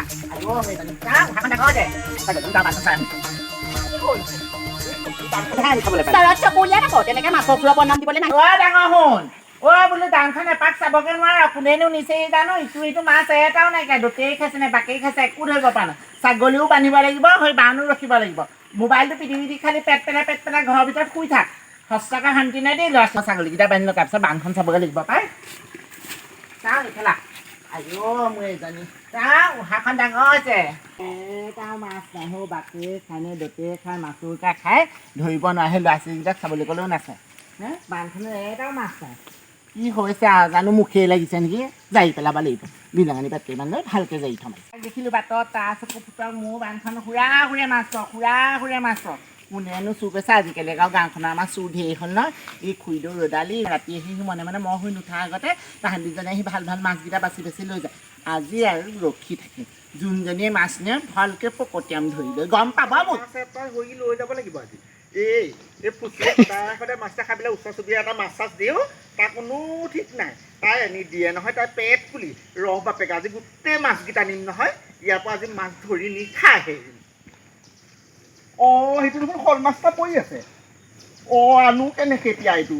Ayo, Kang, hakan na ko deh. Tagal ng dapat sa Sarap sa kuya na ko, tinaka masosurapan nam di boleh na. Wah, dangahon. Wah, bulu dangkan na paksa bagan wala kuneno ni sei dano itu mas saya tahu na ka dote khase na baki khase ku ধৰিব পানা ছাগলীও বান্ধিব লাগিব হৈ বানু ৰখিব লাগিব মোবাইলটো পিটিপিটি খালি পেট পেলা ঘৰৰ ভিতৰত শুই থাক হস্তাকা শান্তি নাই দেই ল'ৰা ছাগলী কিটা বান্ধি লগাৰ পিছত বানখন চাবগৈ লাগিব পাই চাও খেলা আইও মই এজনী চাও হাখন ডাঙৰ আছে তাও মাছ নাহো বাকি খানে দতে খাই মাছুকা খাই ধৰিব নোৱাৰে ল'ৰা ছোৱালীকেইটাক চাবলৈ ক'লেও নাচায় হে বানখনৰ এটাও মাছ নাই কি হৈছে জানো মুখে লাগিছে নেকি যাই পেলাব লাগিব বিলাঙনি পাতকে মানে ভালকে যাই থমাই দেখিলো বাটত তাৰ চকু ফুটাক মোৰ বানখন খুৰা মাছ কোনেনো চুৰ পাইছে আজিকালি গাঁওখনৰ আমাৰ চুৰ ঢেৰ হ'ল ন এই খুৰীদেউ ৰ'দালি ৰাতি আহি মনে মই শুই নুঠাৰ আগতে তাহাঁতিজনে আহি ভাল মাছকেইটা বাচি লৈ যায় আজি আৰু ৰখি থাকে যোনজনীয়ে মাছ নিয়ে ভালকে পকতিয়াম ধৰি লৈ গম পাব মোক হৈ লৈ যাব লাগিব আজি এই ফুচিয়ে সদায় মাছ খাই পেলাই ওচৰ চুবুৰীয়া এটা মাছ চাছ দিওঁ তাৰ কোনো ঠিক নাই তাই আনি দিয়ে নহয় তাই পেট ফুলি ৰহ বাপেক আজি গোটেই মাছকেইটা নিম নহয় ইয়াৰ পৰা আজি মাছ ধৰি নি খাই অঁ সেইটো দেখোন শ'ল মাছ এটা পৰি আছে অঁ আনো কেনেকৈ এতিয়া এইটো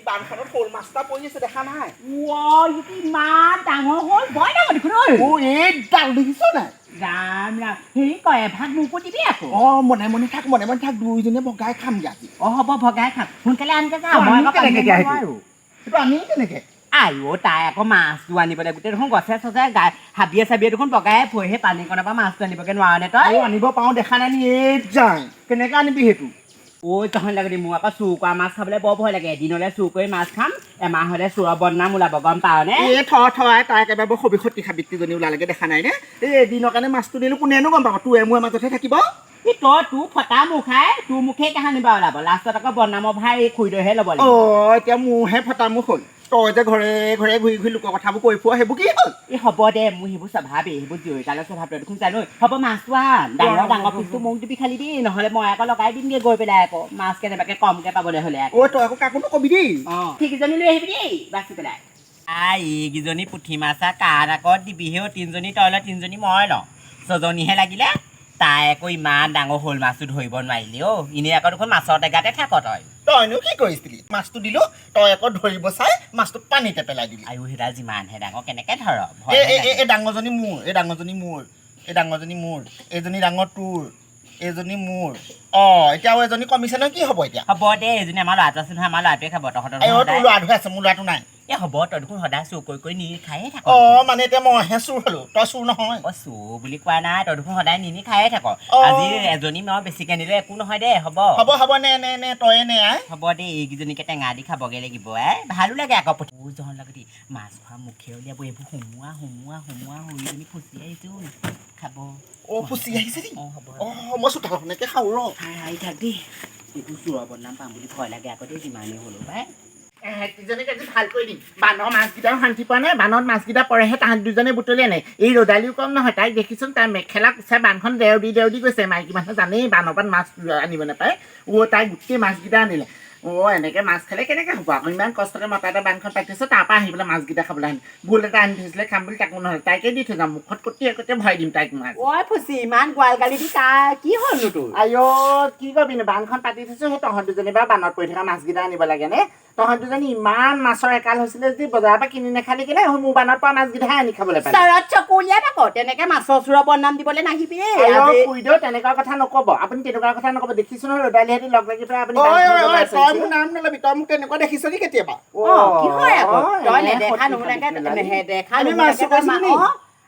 বানখনত শ'ল মাছ এটা পৰি আছে দেখা নাই ইমান ডাঙৰ হ'ল বৰ ডাঙৰ দেখোন ঐ এই ডাল দেখিছ নাই ৰাম হেৰি কয় এভাগ মোকো দিবি আকৌ অঁ মনে মনে থাক দুইজনীয়ে ভগাই খামগৈ আজি হ'ব ভগাই খাম সোনকালে আনকে যা মই আকৌ কেনেকে সেইটো আনি কেনেকৈ আইও তাই আকৌ মাছটো আনিবলৈ গোটেই দেখোন গছে চছে হাবিয়ে চাবিয়ে দেখোন বগাই ফুৰিহে পানীকণৰ পৰা মাছটো আনিবগৈ নোৱাৰ নে তই আনিব পাৰোঁ দেখা নাই নি এই যায় কেনেকৈ আনিবি সেইটো ঐ তহঁত লাগে মোৰ আকৌ চুৰ কৰা মাছ খাবলৈ বৰ ভয় লাগে এদিনলৈ চুৰ কৰি মাছ খাম এমাহলৈ চোৰৰ বদনাম ওলাব গম পাৱনে এই থৰাই তাই একেবাৰে বৰ সবিশত সাবিত্ৰীজনী ওলালেগে দেখা নাই নে এই এদিনৰ কাৰণে মাছটো দিলোঁ কোনেনো গম পাব তোৰ মোৰ মাজতহে থাকিব এই তই তোৰ ফটা মুখ খাই তোৰ মুখেই কাহানি বাৰু ওলাব লাষ্টত আকৌ বদনামৰ ভাই এই খুৰীদৈহে ল'ব লাগিব অঁ এতিয়া মোৰহে ফটা মুখ হ'ল তই যে ঘৰে ঘৰে ঘূৰি লোকৰ কথাবোৰ কৈ ফুৰা সেইবোৰ কি হ'ল এই হ'ব দে মোৰ সেইবোৰ স্বভাৱেই সেইবোৰ জয়কালৰ স্বভাৱটো দেখোন জানো হ'ব মাছটো আন ডাঙৰ পিচটো মোক দিবি খালি দেই নহ'লে মই আকৌ লগাই দিমগৈ গৈ পেলাই আকৌ মাছ কেনেবাকৈ কমকৈ পাবলৈ হ'লে আকৌ অঁ তই আকৌ কাকো নকবি দেই অঁ সেইকেইজনী লৈ আহিবি দেই বাচি পেলাই এইকেইজনী পুঠি মাছ কাৰ আকৌ দিবিহে তিনিজনী তই লওঁ তিনিজনী মই লওঁ ছজনীহে লাগিলে তাই আকৌ ইমান ডাঙৰ শ'ল মাছটো ধৰিব নোৱাৰিলি অ' এনেই আকৌ দেখোন মাছৰ টেগাতে থাক তইনো কি কৰিছিলি মাছটো দিলোঁ তই আকৌ ধৰিব চাই মাছটো পানীতে পেলাই দিলি আয়ো সেইডাল যিমানহে ডাঙৰ কেনেকৈ ধৰ এই ডাঙৰজনী মোৰ এইজনী ডাঙৰ তোৰ এইজনী মোৰ অঁ এতিয়া আৰু এজনী কমিছে নহয় কি হ'ব এতিয়া হ'ব দে এজনী আমাৰ ল'ৰাটো আছে নহয় আমাৰ ল'ৰাটোৱে খাব তহঁতৰ তোৰ ল'ৰাটোহে আছে মোৰ ল'ৰাটো নাই এই হ'ব তই দেখোন সদায় চুৰ কৰি নি খায়ে থাক অঁ মানে এতিয়া মইহে চুৰ হ'লো তই চুৰ নহয় অ' চুৰ বুলি কোৱা নাই তই দেখোন সদায় নি খায়ে থাক আজি এজনী মই বেছিকৈ নিলে একো নহয় দে হ'ব নে তয়ে নে আই হ'ব দেই এইকেইজনীকে টেঙা দি খাবগৈ লাগিব ভালো লাগে আকৌ জহন লাগে দেই মাছ খোৱা মুখে উলিয়াব এইবোৰ সোমোৱা সৰুজনী ফুচি আহিছোঁ খাব অঁ ফুচি আহিছে দেই অঁ হ'ব অঁ মই চোতালখনকে খাওঁ ৰ খাই থাক দেই এইবোৰ চোৰৰ বদনাম পাম বুলি ভয় লাগে আকৌ দেই যিমানেই হ'লেও পাই ইজনীক আজি ভাল কৰি দিম বানৰ মাছকেইটাও শান্তি পোৱা নাই বানত মাছকেইটা পৰেহে তাহাঁত দুজনে বুটলি আনে এই ৰ'দালিও কম নহয় তাইক দেখিছোন তাই মেখেলা কুচাই বানখন দেও দি গৈছে মাইকী মানুহে জানেই বানৰ পৰা মাছ আনিব নাপায় তাই গোটেই মাছকেইটা আনিলে এনেকৈ মাছ খালে কেনেকৈ হ'ব আকৌ ইমান কষ্টতে মতা এটা বানখন পাতিছে তাৰপৰা আহি পেলাই মাছকেইটা খাবলৈ আনি ভুল এটা আনি থৈছিলে খাম বুলি তাকো নহ'লে তাইকে দি থৈ যাম মুখত কটিয়াই ভৰাই দিম তাইক মাছ ঐ ফুচি ইমান গোৱাল গালি দি তাৰ কি হ'লনো তোৰ আইঅ কি কৰিবিনো বানখন পাতি থৈছোঁ সেই তহঁত দুজনী বাৰু বানত পৰি থকা মাছকেইটা আনিব লাগে নে তহঁত দুজনী ইমান মাছৰ একাল হৈছিলে যদি বজাৰৰ পৰা কিনি নাখালি কেলে মোৰ বানত পৰা মাছকেইটাহে আনি খাবলৈ পালে চৰত চকুলীয়া থাকো তেনেকৈ মাছৰ চোৰৰ বদনাম দিবলৈ নাহিবি খুৰীদেউ তেনেকুৱা কথা নক'ব আপুনি তেনেকুৱা কথা নক'ব দেখিছোঁ নহয় ৰ'দালিহঁতি লগ লাগি পেলাই আপুনি তই মোৰ নাম নলবি তই মোক তেনেকুৱা দেখিছ নি কেতিয়াবা কি হয় আকৌ তই নেদেখা নুশুনাকে নেদেখা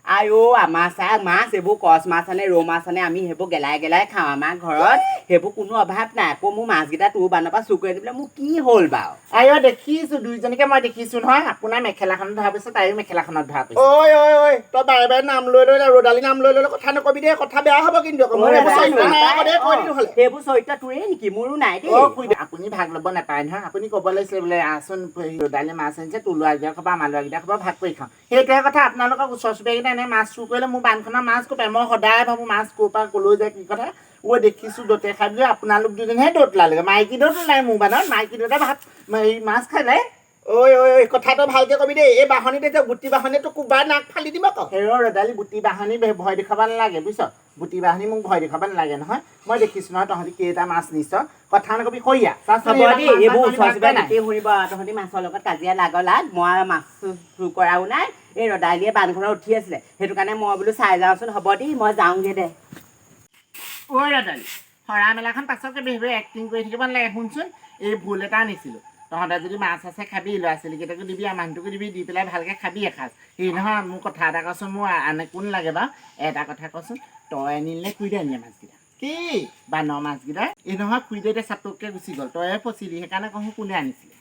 আইও আমাৰ চাহ মাছ এইবোৰ কচ মাছ আনে ৰৌ মাছ আনে আমি সেইবোৰ গেলাই খাওঁ আমাৰ ঘৰত সেইবোৰ কোনো অভাৱ নাই আকৌ মোৰ মাছকেইটা তোৰ বানৰ পৰা চুৰ কৰি দিবলৈ মোৰ কি হ'ল বাৰু আইঅ দেখিছোঁ দুইজনীকে মই দেখিছোঁ নহয় আপোনাৰ মেখেলাখনত ধৰা পিছত তাইও মেখেলাখনত ধৰা পিছত তই বাৰে নাম লৈ ৰ'দালি নাম লৈ কথা নকবি দেই কথা বেয়া হ'ব কিন্তু সেইবোৰ চৰিত্ৰ তোৰেই নেকি মোৰো নাই দেই আপুনি ভাগ ল'ব নাপায় নহয় আপুনি ক'ব লাগিছিলে বোলে আচোন ৰ'দালি মাছ আনিছে তোৰ ল'ৰাকেইটা খাব আমাৰ ল'ৰাকেইটা খাব ভাগ কৰি খাওঁ সেইটোৱে কথা আপোনালোকক ওচৰ চুবুৰীয়াকেইটা এনে মাছ চুৰ কৰিলে মোৰ বানখনৰ মাছ ক'ৰ পায় মই সদায় ভাবোঁ মাছ ক'ৰ পৰা ক'লৈ যায় কি কথা ঐ দেখিছোঁ দতে খাই বুলি আপোনালোক দুজনহে দ'ত ওলালে মাইকী দ'ত ওলাই মোৰ বানত মাইকী দ'তে ভাত মাছ খালে ঐ কথাটো ভালকে কবি দেই এই বাহনিতে যে গুটি বাহনিটো কোবাই নাক ফালি দিব আকৌ ৰদালি বুটি বাহানি ভয় দেখুৱাব নালাগে বুজিছ বুটি বাহানি মোক ভয় দেখুৱাব নালাগে নহয় মই দেখিছোঁ নহয় তহঁতি কেইটা মাছ নিছ কথা নকবি কইয়া হ'ব দেই এইবোৰ ওচৰ চুবুৰীয়া গোটেই শুনিব তহঁতি মাছৰ লগত কাজিয়া লাগলাত মই মাছ চুৰ কৰাও নাই এই ৰদালিয়ে বান্ধখনত উঠি আছিলে সেইটো কাৰণে মই বোলো চাই যাওঁচোন হ'ব দেই মই যাওঁগৈ দে ঐ ৰদালি হৰা মেলাখন পাছতকে বেহবে এক্টিং কৰি থাকিব নালাগে শুনচোন এই ভুল এটা আনিছিলোঁ তহঁতে যদি মাছ আছে খাবি ল'ৰা ছোৱালীকেইটাকো দিবি আৰু মানুহটোকো দিবি দি পেলাই ভালকৈ খাবি এসাঁজ সেই নহয় মোক কথা এটা কচোন মোৰ আনে কোন লাগে বাৰু এটা কথা কচোন তই আনিলে খুইদে আনিলে মাছকেইটা কি বানৰ মাছকেইটা এই নহয় খুইদে এতিয়া চাটককৈ গুচি গ'ল তয়ে ফচিলি সেইকাৰণে কওঁ কোনে আনিছিলে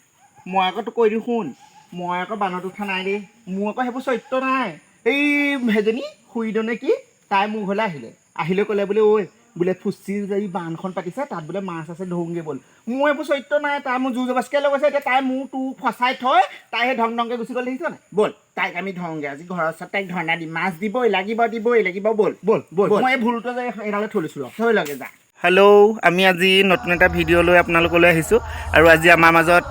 মই আকৌ তোক কৈ দিওঁ শুন মই আকৌ বানত উঠা নাই দেই মোৰ আকৌ সেইবোৰ চৰিত্ৰ নাই এই সেইজনী খুৰীদনে কি তাই মোৰ ঘৰলৈ আহিলে ক'লে বোলে ঐ বোলে ফুচিৰ যদি বানখন পাতিছে তাত বোলে মাছ আছে ধৰোঁগৈ ব'ল মোৰ এইবোৰ চৰিত্ৰ নাই তাই মোৰ জোৰ জবস্কে লৈ গৈছে এতিয়া তাই মোৰ তোৰ ফচাই থৈ তাই সেই ধং ধংকৈ গুচি গ'ল দেখিছ নাই ব'ল তাইক আমি ধৰোঁগৈ আজি ঘৰৰ ওচৰত তাইক ধৰ্ণা দিম মাছ দিবই লাগিব ব'ল মই এই ভুলটো যে এডালে থৈ লৈছোঁ থৈ লগে যা হেল্ল' আমি আজি নতুন এটা ভিডিঅ' লৈ আপোনালোকলৈ আহিছোঁ আৰু আজি আমাৰ মাজত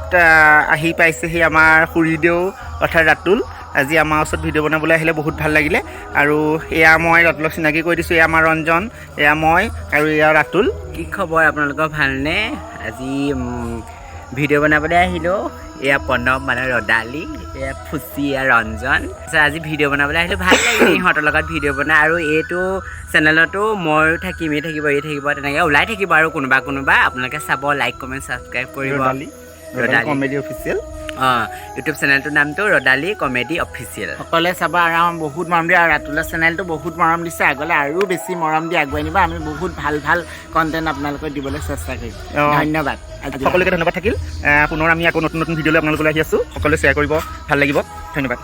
আহি পাইছেহি আমাৰ খুৰীদেউ অৰ্থাৎ ৰাতুল আজি আমাৰ ওচৰত ভিডিঅ' বনাবলৈ আহিলে বহুত ভাল লাগিলে আৰু এয়া মই ৰাতুলক চিনাকি কৰি দিছোঁ এয়া আমাৰ ৰঞ্জন এয়া মই আৰু এয়া ৰাতুল কি খবৰ আপোনালোকৰ ভালনে আজি ভিডিঅ' বনাবলৈ আহিলোঁ এয়া প্ৰণৱ মানে ৰদালি এয়া ফুচি এয়া ৰঞ্জন আজি ভিডিঅ' বনাবলৈ আহিলোঁ ভাল লাগিলে ইহঁতৰ লগত ভিডিঅ' বনাই আৰু এইটো চেনেলতো ময়ো থাকিম এই থাকিব তেনেকৈ ওলাই থাকিব আৰু কোনোবা আপোনালোকে চাব লাইক কমেণ্ট ছাবস্ক্ৰাইব কৰিব ৰদালি কমেডি অফিচিয়েল অঁ ইউটিউব চেনেলটোৰ নামটো ৰদালি কমেডি অফিচিয়েল সকলোৱে চাব আৰু আমাৰ বহুত মৰম দিয়ে আৰু ৰাতুলৰ চেনেলটো বহুত মৰম দিছে আগলৈ আৰু বেছি মৰম দি আগুৱাই নিব আমি বহুত ভাল কণ্টেণ্ট আপোনালোকক দিবলৈ চেষ্টা কৰিম ধন্যবাদ সকলোকে ধন্যবাদ থাকিল পুনৰ আমি আকৌ নতুন ভিডিঅ'লৈ আপোনালোকলৈ আহি আছোঁ সকলোৱে শ্বেয়াৰ কৰিব ভাল লাগিব ধন্যবাদ